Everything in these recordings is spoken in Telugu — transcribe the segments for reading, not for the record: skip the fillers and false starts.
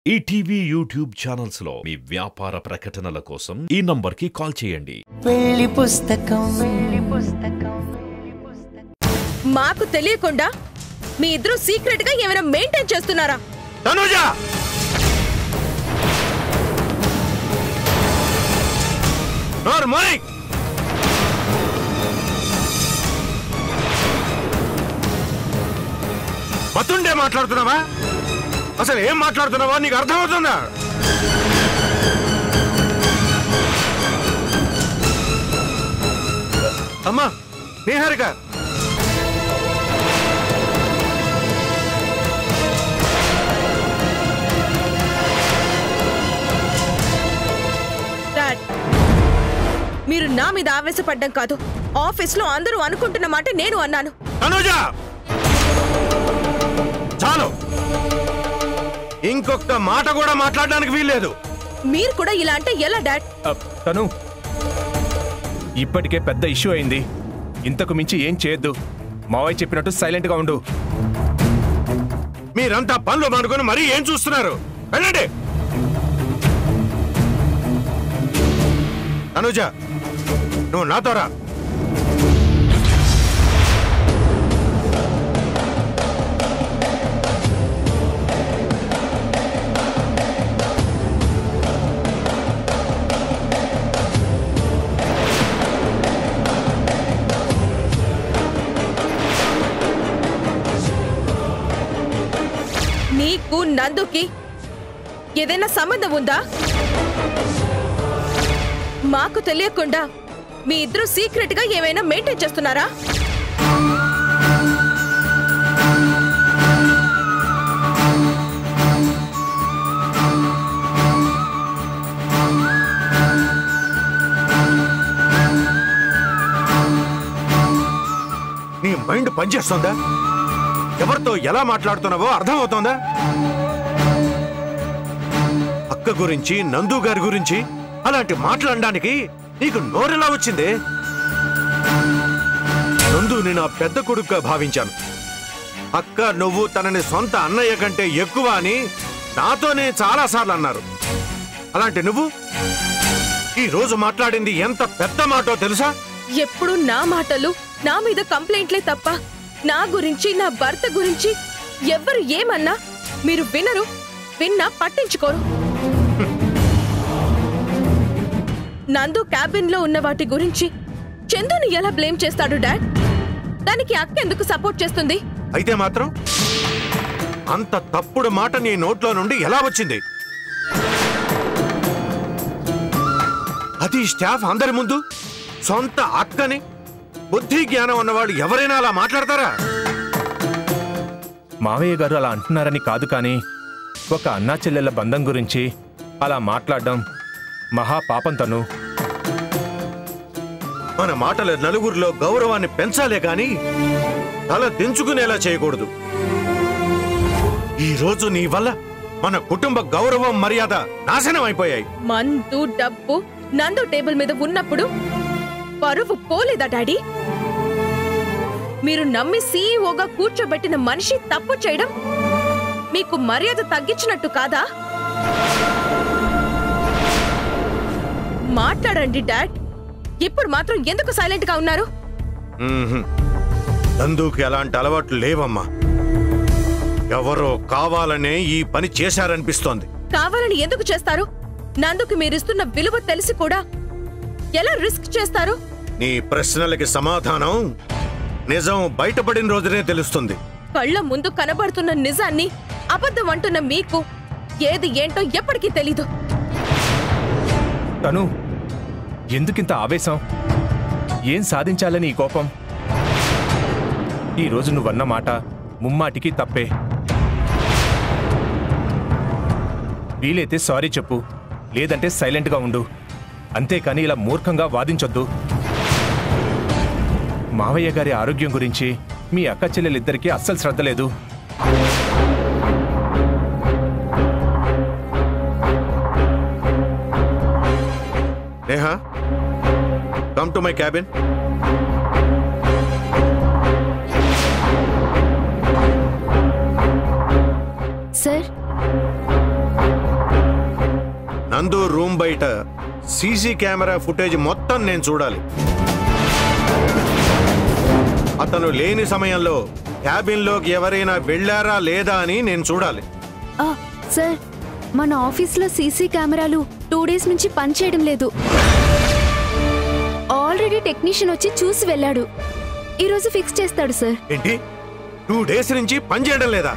ఈటీవీ యూట్యూబ్ ఛానల్స్ లో మీ వ్యాపార ప్రకటనల కోసం ఈ నంబర్కి కాల్ చేయండి. పెళ్లి పుస్తకం మాకు తెలియకుండా మీ ఇద్దరు సీక్రెట్ గా ఏమైనా మెయింటైన్ చేస్తున్నారా? తనుజ మతుండే మాట్లాడుతున్నావా? అసలు ఏం మాట్లాడుతున్నావా నీకు అర్థమవుతుందా? అమ్మా నిహారిక, మీరు నా మీద ఆవేశపడ్డం కాదు, ఆఫీస్ లో అందరూ అనుకుంటున్న మాట నేను అన్నాను. తనుజ చాలు, ఇంకొక మాట కూడా మాట్లాడడానికి వీల్లేదు. మీరు కూడా ఇలా అంటే ఎలా డాడ్? తను ఇప్పటికే పెద్ద ఇష్యూ అయింది, ఇంతకు మించి ఏం చేయొద్దు. మావయ్య చెప్పినట్టు సైలెంట్ గా ఉండు. మీరంతా పనులు మానుకొని మరీ ఏం చూస్తున్నారు? వెళ్ళండి. తనుజ నువ్వు నాతో రా. నీకు నందుకి ఏదైనా సంబంధం ఉందా? మాకు తెలియకుండా మీ ఇద్దరు సీక్రెట్ గా ఏమైనా మెయింటైన్ చేస్తున్నారా? నీ మైండ్ పనిచేస్తుందా? ఎవరితో ఎలా మాట్లాడుతున్నావో అర్థమవుతోందా? అక్క గురించి, నందు గారి గురించి అలాంటి మాట్లాడడానికి నీకు నోరెలా వచ్చింది? నందుని నా పెద్ద కొడుకుగా భావించాను. అక్క నువ్వు తనని సొంత అన్నయ్య కంటే ఎక్కువ అని నాతోనే చాలాసార్లు అన్నారు. అలాంటి నువ్వు ఈ రోజు మాట్లాడింది ఎంత పెద్ద మాటో తెలుసా? ఎప్పుడు నా మాటలు, నా మీద కంప్లైంట్లే తప్ప నా గురించి, నా భర్త గురించి ఎవరు ఏమన్నా మీరు వినరు, విన్నా పట్టించుకోరు. నందు క్యాబిన్ లో ఉన్న వాటి గురించి చందుని ఎలా బ్లేమ్ చేస్తాడు డాడ్? దానికి అక్క ఎందుకు సపోర్ట్ చేస్తుంది? అయితే మాత్రం అంత తప్పుడు మాట నీ నోట్లో నుండి ఎలా వచ్చింది? అది స్టాఫ్ అందరి ముందు సొంత అక్కని, బుద్ధి జ్ఞానం ఉన్నవాళ్ళు ఎవరైనా అలా మాట్లాడతారా? మావయ్య గారు అలా అంటున్నారని కాదు, కానీ ఒక అన్నా చెల్లెళ్ళ బంధం గురించి అలా మాట్లాడడం మహా పాపం. తను మన మాటల నలుగురిలో గౌరవాన్ని పెంచాలే గాని తల దించుకునేలా చేయకూడదు. ఈ రోజు నీ వల్ల మన కుటుంబ గౌరవం, మర్యాద నాశనం అయిపోయాయి. మందు, డబ్బు నందు టేబుల్ మీద ఉన్నప్పుడు పరువు పోలేదా డాడీ? మీరు నమ్మి సీఈఓగా కూర్చోబెట్టిన మనిషి తప్పు చేయడం మీకు మర్యాద తగ్గించినట్టు కాదా? మాట్లాడండి డాడ్. ఇప్పుడు మాత్రం ఎందుకు సైలెంట్ గా ఉన్నారు? నందుకి అలాంటి అలవాట్లు లేవమ్మా. ఎవరో కావాలనే ఈ పని చేశారనిపిస్తోంది. కావాలని ఎందుకు చేస్తారు? నందుకు మీరిస్తున్న విలువ తెలిసి కూడా ఎలా రిస్క్ చేస్తారు? నీ ప్రశ్నలకి సమాధానం నిజం బయటపడిన రోజునే తెలుస్తుంది. కళ్ళ ముందు కనబడుతున్న నిజాన్ని అబద్ధం అంటున్న మీకు ఏది ఏంటో ఎప్పటికీ తెలీదు. తను ఎందుకింత ఆవేశం? ఏం సాధించాలని ఈ కోపం? ఈరోజు నువ్వన్న మాట ముమ్మాటికి తప్పే. వీలైతే సారీ చెప్పు, లేదంటే సైలెంట్గా ఉండు. అంతేకాని ఇలా మూర్ఖంగా వాదించొద్దు. మావయ్య గారి ఆరోగ్యం గురించి మీ అక్క చెల్లెలిద్దరికీ అస్సలు శ్రద్ధ లేదు. Neha, come to my cabin. Sir నందు రూమ్ బయట సీసీ కెమెరా ఫుటేజ్ మొత్తం నేను చూడాలి. అతను లేని సమయంలో క్యాబిన్లోకి ఎవరైనా వెళ్ళారా లేదా అని నేను చూడాలి. సార్, మన ఆఫీస్లో సీసీ కెమెరాలు 2 డేస్ నుంచి పనిచేయడం లేదు. ఆల్రెడీ టెక్నీషియన్ వచ్చి చూసి వెళ్ళాడు. ఈరోజు ఫిక్స్ చేస్తాడు సార్. ఏంటి 2 డేస్ నుంచి పనిచేయడం లేదా?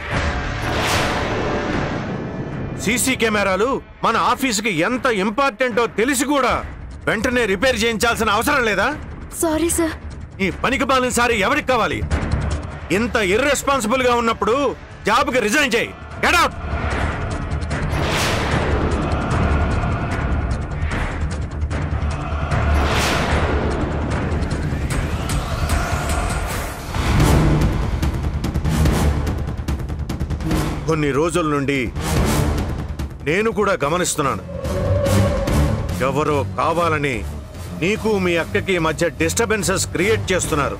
సీసీ కెమెరాలు మన ఆఫీసుకి ఎంత ఇంపార్టెంటో తెలిసి కూడా వెంటనే రిపేర్ చేయించాల్సిన అవసరం లేదా? Sorry sir. ఈ పనికి మాలిన సారి ఎవరికి కావాలి? ఇంత ఇర్రెస్పాన్సిబుల్ గా ఉన్నప్పుడు జాబ్కి రిజైన్ చేయి. Get out. కొన్ని రోజుల నుండి నేను కూడా గమనిస్తున్నాను, ఎవరో కావాలని నీకు మీ అక్కకి మధ్య డిస్టర్బెన్సెస్ క్రియేట్ చేస్తున్నారు.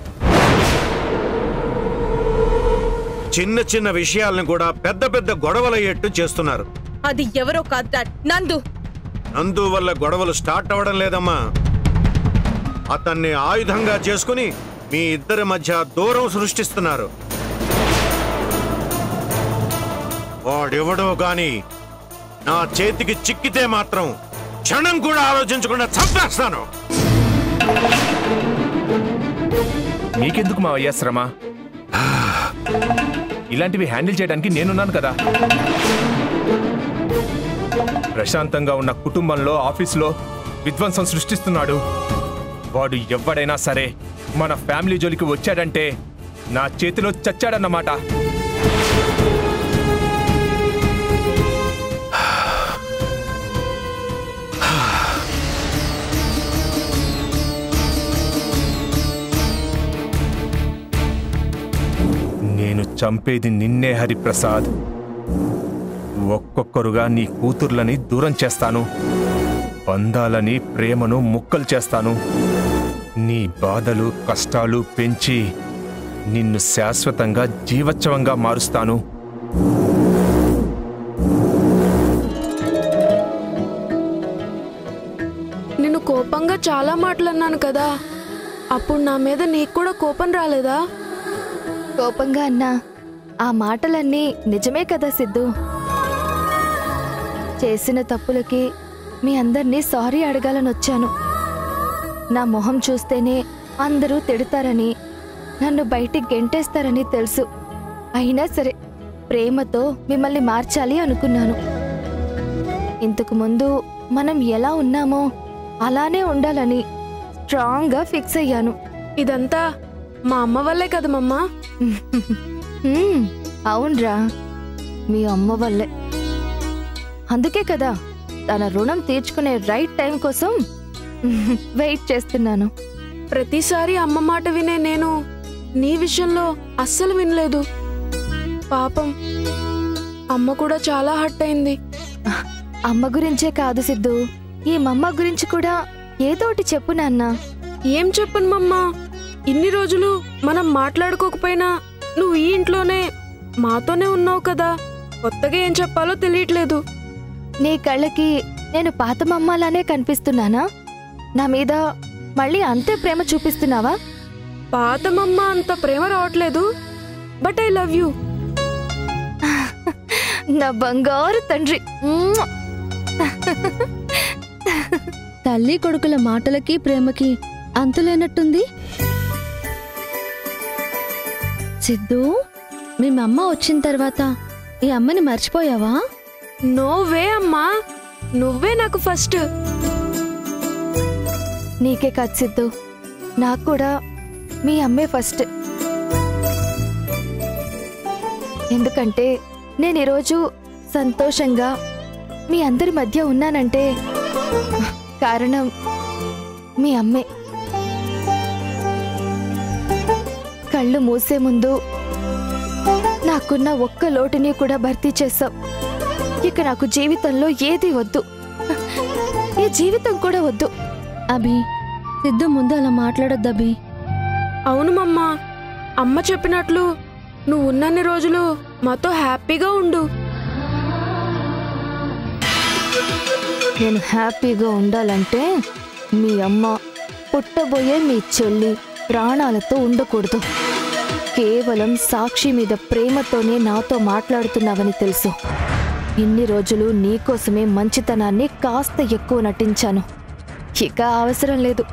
చిన్న చిన్న విషయాలను కూడా పెద్ద పెద్ద గొడవలయ్యేట్టు చేస్తున్నారు. అది ఎవరో కాదు డాడ్, నందు. నందు వల్ల గొడవలు స్టార్ట్ అవ్వడం లేదమ్మా. అతన్ని ఆయుధంగా చేసుకుని మీ ఇద్దరి మధ్య దూరం సృష్టిస్తున్నారు. వాడెవడో గాని నా చేతికి చిక్కితే మాత్రం క్షణం కూడా ఆలోచించకుండా చంపేస్తాను. మీకెందుకు మా అయ్యా శ్రమ? ఇలాంటివి హ్యాండిల్ చేయడానికి నేనున్నాను కదా. ప్రశాంతంగా ఉన్న కుటుంబంలో, ఆఫీసులో విధ్వంసం సృష్టిస్తున్నాడు. వాడు ఎవడైనా సరే మన ఫ్యామిలీ జోలికి వచ్చాడంటే నా చేతిలో చచ్చాడన్నమాట. నేను చంపేది నిన్నే హరిప్రసాద్. ఒక్కొక్కరుగా నీ కూతుర్లని దూరం చేస్తాను. బంధాలని, ప్రేమను ముక్కలు చేస్తాను. నీ బాధలు, కష్టాలు పెంచి నిన్ను శాశ్వతంగా జీవోత్సవంగా మారుస్తాను. నేను కోపంగా చాలా మాటలన్నాను కదా, అప్పుడు నా మీద నీకు కూడా కోపం రాలేదా? కోపంగా అన్నా ఆ మాటలన్నీ నిజమే కదా సిద్ధు. చేసిన తప్పులకి మీ అందరినీ సారీ అడగాలని వచ్చాను. నా మొహం చూస్తేనే అందరూ తిడతారని, నన్ను బయటికి గెంటేస్తారని తెలుసు. అయినా సరే ప్రేమతో మిమ్మల్ని మార్చాలి అనుకున్నాను. ఇంతకు ముందు మనం ఎలా ఉన్నామో అలానే ఉండాలని స్ట్రాంగ్గా ఫిక్స్ అయ్యాను. ఇదంతా మా అమ్మ వల్లే కదా మమ్మా? అవునరా, మీ అమ్మ వల్లే. అందుకే కదా తన రుణం తీర్చుకునే రైట్ టైం కోసం వెయిట్ చేస్తున్నాను. ప్రతిసారి అమ్మ మాట వినే నేను నీ విషయంలో అస్సలు వినలేదు. పాపం అమ్మ కూడా చాలా హర్ట్ అయింది. అమ్మ గురించే కాదు సిద్ధు, ఈ మమ్మ గురించి కూడా ఏదోటి చెప్పు నాన్న. ఏం చెప్పను మమ్మా? ఇన్ని రోజులు మనం మాట్లాడుకోకపోయినా నువ్వు ఈ ఇంట్లోనే మాతోనే ఉన్నావు కదా, కొత్తగా ఏం చెప్పాలో తెలియట్లేదు. నీ కళ్ళకి నేను పాత మమ్మలానే కనిపిస్తున్నానా? నా మీద మళ్ళీ అంతే ప్రేమ చూపిస్తున్నావా? పాత మమ్మ అంత ప్రేమ రావట్లేదు, బట్ ఐ లవ్ యూ. నా బంగారు తండ్రి. తల్లి కొడుకుల మాటలకి ప్రేమకి అంతులేనట్టుంది. సిద్ధు, మీ అమ్మ వచ్చిన తర్వాత ఈ అమ్మని మర్చిపోయావా? నోవే అమ్మా, నువ్వే నాకు ఫస్ట్. నీకే కాదు సిద్ధు, నాకు కూడా మీ అమ్మే ఫస్ట్. ఎందుకంటే నేను ఈరోజు సంతోషంగా మీ అందరి మధ్య ఉన్నానంటే కారణం మీ అమ్మే. కళ్ళు మూసే ముందు నాకున్న ఒక్క లోటుని కూడా భర్తీ చేశావు. ఇక నాకు జీవితంలో ఏది వద్దు, ఈ జీవితం కూడా వద్దు. అభి, సిద్ధు ముందు అలా మాట్లాడొద్దు అభి. అవును మమ్మా, అమ్మ చెప్పినట్లు నువ్వు ఉన్నన్ని రోజులు మాతో హ్యాపీగా ఉండు. నేను హ్యాపీగా ఉండాలంటే మీ అమ్మ పుట్టబోయే మీ చెల్లి ప్రాణాలతో ఉండకూడదు. కేవలం సాక్షి మీద ప్రేమతోనే నాతో మాట్లాడుతున్నావని తెలుసు. ఇన్ని రోజులు నీకోసమే మంచితనాన్ని కాస్త ఎక్కువ నటించాను. ఇక అవసరం లేదు.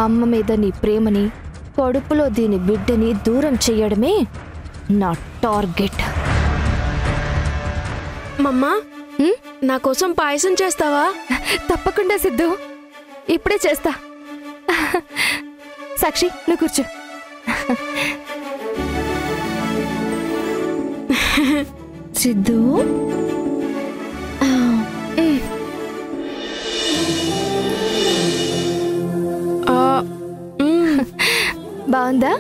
అమ్మ మీద నీ ప్రేమని, కడుపులో దీని బిడ్డని దూరం చెయ్యడమే నా టార్గెట్. మమ్మా, నా కోసం పాయసం చేస్తావా? తప్పకుండా సిద్ధు, ఇప్పుడే చేస్తా. సాక్షి, నువ్వు కూర్చో. సిద్ధు, బాగుందా?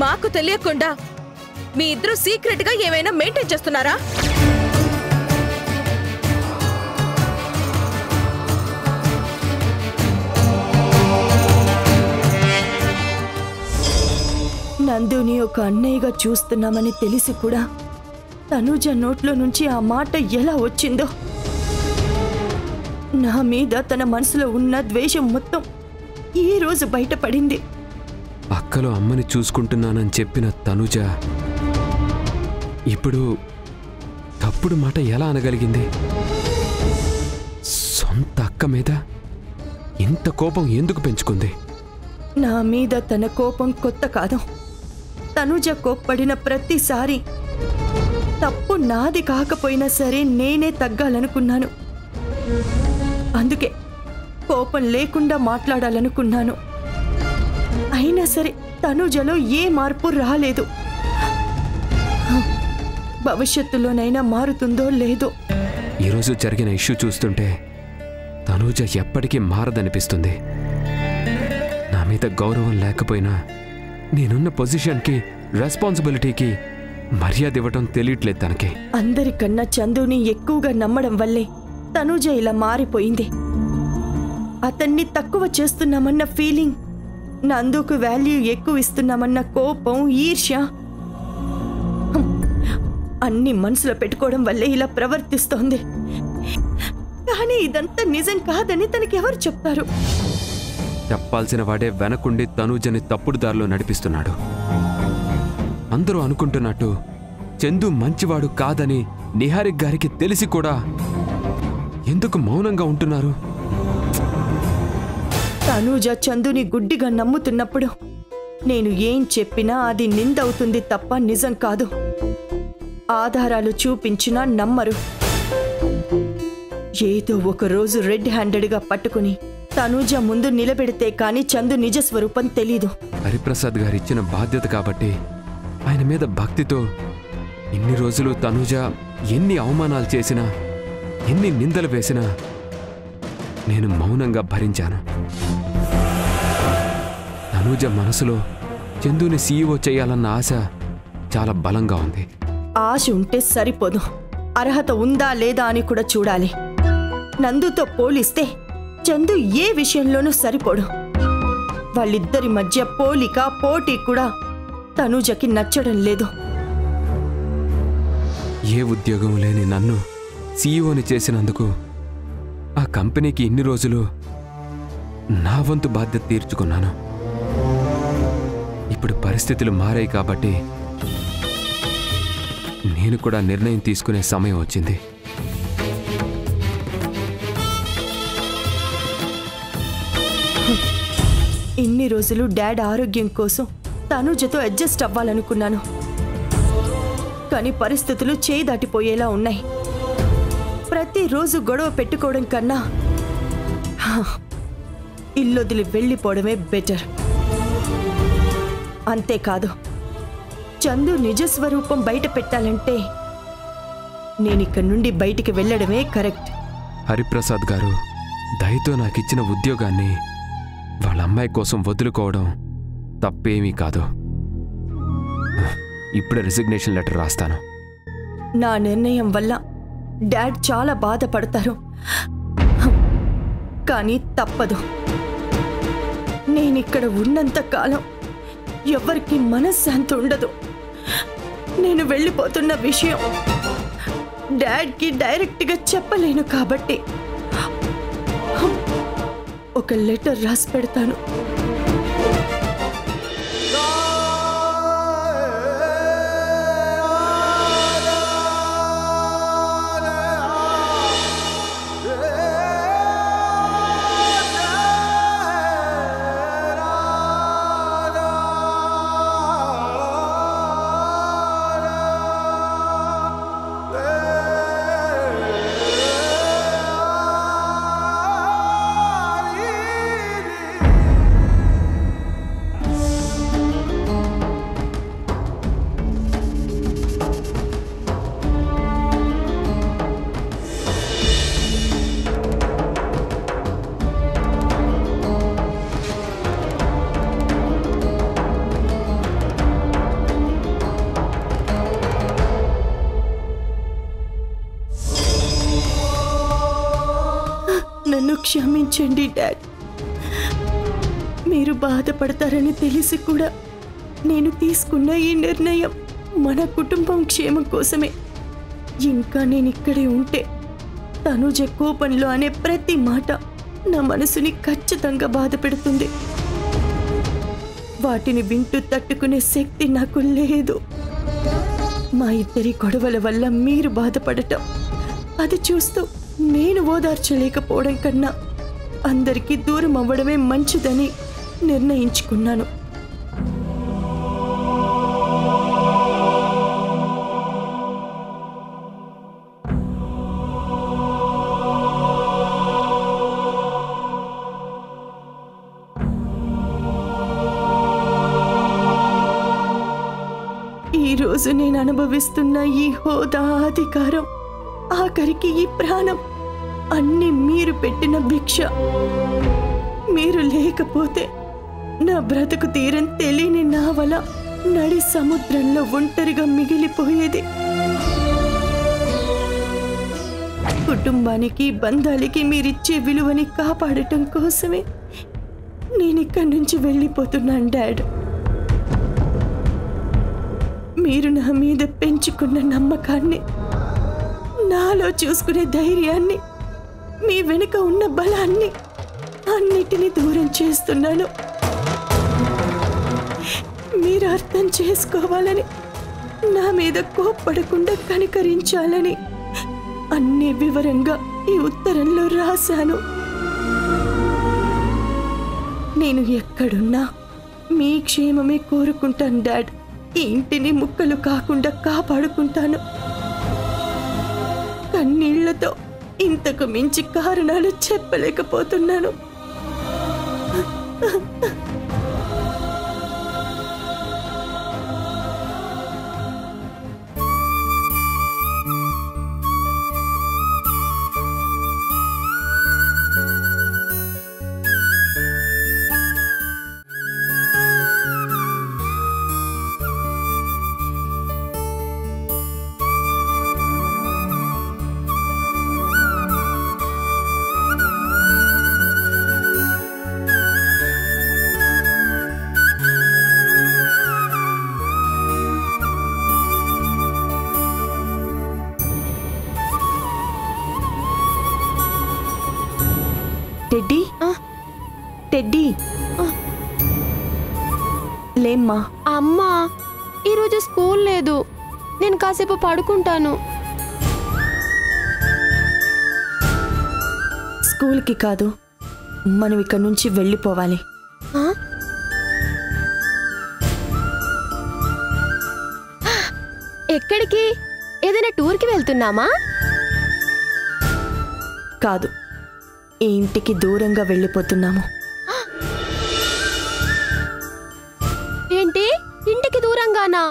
మాకు తెలియకుండా మీ ఇద్దరు సీక్రెట్ గా ఏమైనా మెయింటైన్ చేస్తున్నారా? నందుని ఒక అన్నయ్యగా చూస్తున్నామని తెలిసి కూడా తనుజ నోట్లో నుంచి ఆ మాట ఎలా వచ్చిందో, నా మీద తన మనసులో ఉన్న ద్వేషం మొత్తం ఈ రోజు బయటపడింది. అక్కలో అమ్మని చూసుకుంటున్నానని చెప్పిన తనుజ ఇప్పుడు తప్పుడు మాట ఎలా అనగలిగింది? సొంత అక్క మీద ఇంత కోపం ఎందుకు పెంచుకుంది? నా మీద తన కోపం కొత్త కాదు. తనుజ కోప్పడిన ప్రతిసారి తప్పు నాది కాకపోయినా సరే నేనే తగ్గాలనుకున్నాను. అందుకే కోపం లేకుండా మాట్లాడాలనుకున్నాను. అయినా సరే తనుజలో ఏ మార్పు రాలేదు. భవిష్యత్తులోనైనా మారుతుందో లేదో. ఈరోజు జరిగిన ఇష్యూ చూస్తుంటే తనుజ ఎప్పటికీ మారదనిపిస్తుంది. నా మీద గౌరవం లేకపోయినా నేనున్న పొజిషన్కి, రెస్పాన్సిబిలిటీకి మర్యాద ఇవ్వటం తెలియట్లేదు తనకి. అందరికన్నా చందుని ఎక్కువగా నమ్మడం వల్లే తనుజ ఇలా మారిపోయింది. అతన్ని తక్కువ చేస్తున్నామన్న ఫీలింగ్, నందుకు వాల్యూ ఎక్కువ ఇస్తున్నామన్న కోపం, ఈర్ష్య అన్ని మనసులో పెట్టుకోవడం వల్లే ఇలా ప్రవర్తిస్తోంది. కానీ ఇదంతా నిజం కాదని తనకెవరు చెప్తారు? చెప్పాల్సిన వాడే వెనకుండి తనుజని తప్పుడు దారిలో నడిపిస్తున్నాడు. అందరూ అనుకుంటున్నట్టు చందు మంచివాడు కాదని నిహారిక్ గారికి తెలిసి కూడా ఎందుకు మౌనంగా ఉంటున్నారు? తనుజ చందుని గుడ్డిగా నమ్ముతున్నప్పుడు నేను ఏం చెప్పినా అది నిందవుతుంది తప్ప నిజం కాదు. ఆధారాలు చూపించినా నమ్మరు. ఏదో ఒక రోజు రెడ్ హ్యాండెడ్గా పట్టుకుని తనుజ ముందు నిలబెడితే కాని చందు నిజ స్వరూపం తెలీదు. హరిప్రసాద్ గారు ఇచ్చిన బాధ్యత కాబట్టి ఆయన మీద భక్తితో ఇన్ని రోజులు తనుజ ఎన్ని అవమానాలు చేసినా, ఎన్ని నిందలు వేసినా నేను మౌనంగా భరించాను. తనుజ మనసులో చందుని సీఈఓ చేయాలన్న ఆశ చాలా బలంగా ఉంది. ఆశ ఉంటే సరిపోదు, అర్హత ఉందా లేదా అని కూడా చూడాలి. నందుతో పోలిస్తే చందు ఏ విషయంలోనూ సరిపోడు. వాళ్ళిద్దరి మధ్య పోలిక, పోటీ కూడా తనుజకి నచ్చడం లేదు. ఏ ఉద్యోగం లేని నన్ను సీఈఓని చేసినందుకు ఆ కంపెనీకి ఇన్ని రోజులు నా వంతు బాధ్యత తీర్చుకున్నాను. ఇప్పుడు పరిస్థితులు మారాయి కాబట్టి నేను కూడా నిర్ణయం తీసుకునే సమయం వచ్చింది. ఇన్ని రోజులు డాడ్ ఆరోగ్యం కోసం తనుజతో అడ్జస్ట్ అవ్వాలనుకున్నాను. కానీ పరిస్థితులు చేయి దాటిపోయేలా ఉన్నాయి. ప్రతిరోజు గొడవ పెట్టుకోవడం కన్నా ఇల్లొదిలి వెళ్ళిపోవడమే బెటర్. అంతేకాదు, చందు నిజస్వరూపం బయట పెట్టాలంటే నేనిక్కడి నుండి బయటికి వెళ్ళడమే కరెక్ట్. హరిప్రసాద్ గారు దయతో నాకిచ్చిన ఉద్యోగాన్ని వాళ్ళ అమ్మాయి కోసం వదులుకోవడం తప్పేమీ కాదు. ఇప్పుడే రిజిగ్నేషన్ లెటర్ రాస్తాను. నా నిర్ణయం వల్ల డాడ్ చాలా బాధపడతారు, కానీ తప్పదు. నేనిక్కడ ఉన్నంత కాలం ఎవరికి మనశ్శాంతి ఉండదు. నేను వెళ్ళిపోతున్న విషయం డాడ్కి డైరెక్ట్గా చెప్పలేను కాబట్టి ఒక లెటర్ రాసి పెడతాను. నన్ను క్షమించండి డాడ్. మీరు బాధపడతారని తెలిసి కూడా నేను తీసుకున్న ఈ నిర్ణయం మన కుటుంబం క్షేమం కోసమే. ఇంకా నేను ఇక్కడే ఉంటే తనుజ కోపంలో అనే ప్రతి మాట నా మనసుని ఖచ్చితంగా బాధ పెడుతుంది. వాటిని వింటూ తట్టుకునే శక్తి నాకు లేదు. మా ఇద్దరి గొడవల వల్ల మీరు బాధపడటం, అది చూస్తూ నేను ఓదార్చలేకపోవడం కన్నా అందరికీ దూరం అవ్వడమే మంచిదని నిర్ణయించుకున్నాను. ఈరోజు నేను అనుభవిస్తున్న ఈ హోదా, అధికారం, ఆఖరికి ఈ ప్రాణం అన్నీ మీరు పెట్టిన భిక్ష. మీరు లేకపోతే నా బ్రతుకు తీరం తెలియని నావల నడి సముద్రంలో ఒంటరిగా మిగిలిపోయేది. కుటుంబానికి, బంధాలకి మీరిచ్చే విలువని కాపాడటం కోసమే నేనిక్కడి నుంచి వెళ్ళిపోతున్నాను డాడ్. మీరు నా మీద పెంచుకున్న నమ్మకాన్ని, నాలో చూసుకునే ధైర్యాన్ని, మీ వెనుక ఉన్న బలాన్ని అన్నిటినీ దూరం చేస్తున్నాను. మీరు అర్థం చేసుకోవాలని, నా మీద కోప్పడకుండా కనికరించాలని అన్ని వివరంగా ఈ ఉత్తరంలో రాశాను. నేను ఎక్కడున్నా మీ క్షేమమే కోరుకుంటాను డాడ్. ఈ ఇంటిని ముక్కలు కాకుండా కాపాడుకుంటాను. కన్నీళ్లతో ఇంతకు మించి కారణాలు చెప్పలేకపోతున్నాను. టెడ్డీ, టెడ్డీ, లేమ్మా. అమ్మా, ఈరోజు స్కూల్ లేదు, నేను కాసేపు పడుకుంటాను. స్కూల్కి కాదు, మనం ఇక్కడి నుంచి వెళ్ళిపోవాలి. ఎక్కడికి? ఏదైనా టూర్కి వెళ్తున్నామా? కాదు, ఈ ఇంటికి దూరంగా వెళ్ళిపోతున్నాము. ఏంటి, ఇంటికి దూరంగానా?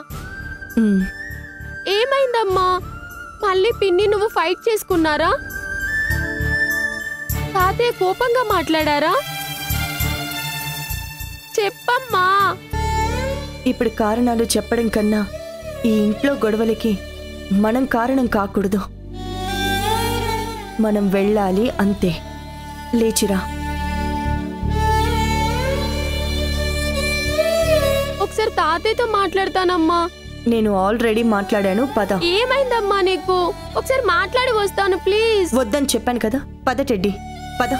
ఏమైందమ్మా? మళ్ళీ పిన్ని నువ్వు ఫైట్ చేసుకున్నారా? తాతయ్య కోపంగా మాట్లాడారా? చెప్పమ్మా. ఇప్పుడు కారణాలు చెప్పడం కన్నా ఈ ఇంట్లో గొడవలకి మనం కారణం కాకూడదు. మనం వెళ్ళాలి అంతే. లేచిరా. ఒకసారి తాతయ్యతో మాట్లాడతానమ్మా. నేను ఆల్రెడీ మాట్లాడాను, పద. ఏమైందమ్మా నీకు? ఒకసారి మాట్లాడి వస్తాను ప్లీజ్. వద్దని చెప్పాను కదా, పద టెడ్డీ, పద.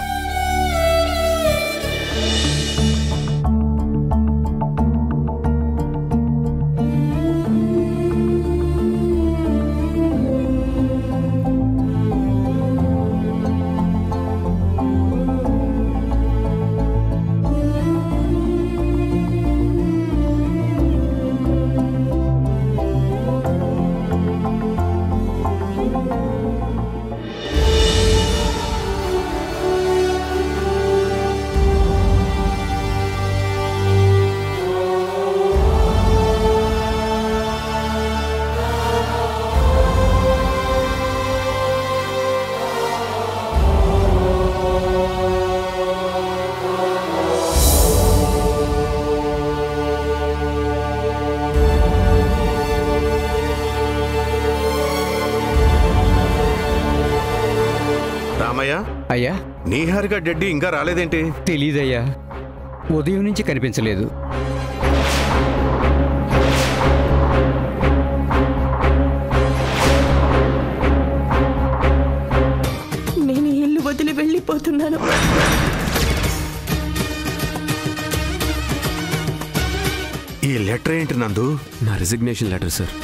అయ్యా, నీహారిక డెడ్డి ఇంకా రాలేదేంటి? తెలీదయ్యా, ఉదయం నుంచి కనిపించలేదు. నేను ఇల్లు వదిలి వెళ్ళిపోతున్నాను. ఈ లెటర్ ఏంటి నందు? నా రిజిగ్నేషన్ లెటర్ సార్.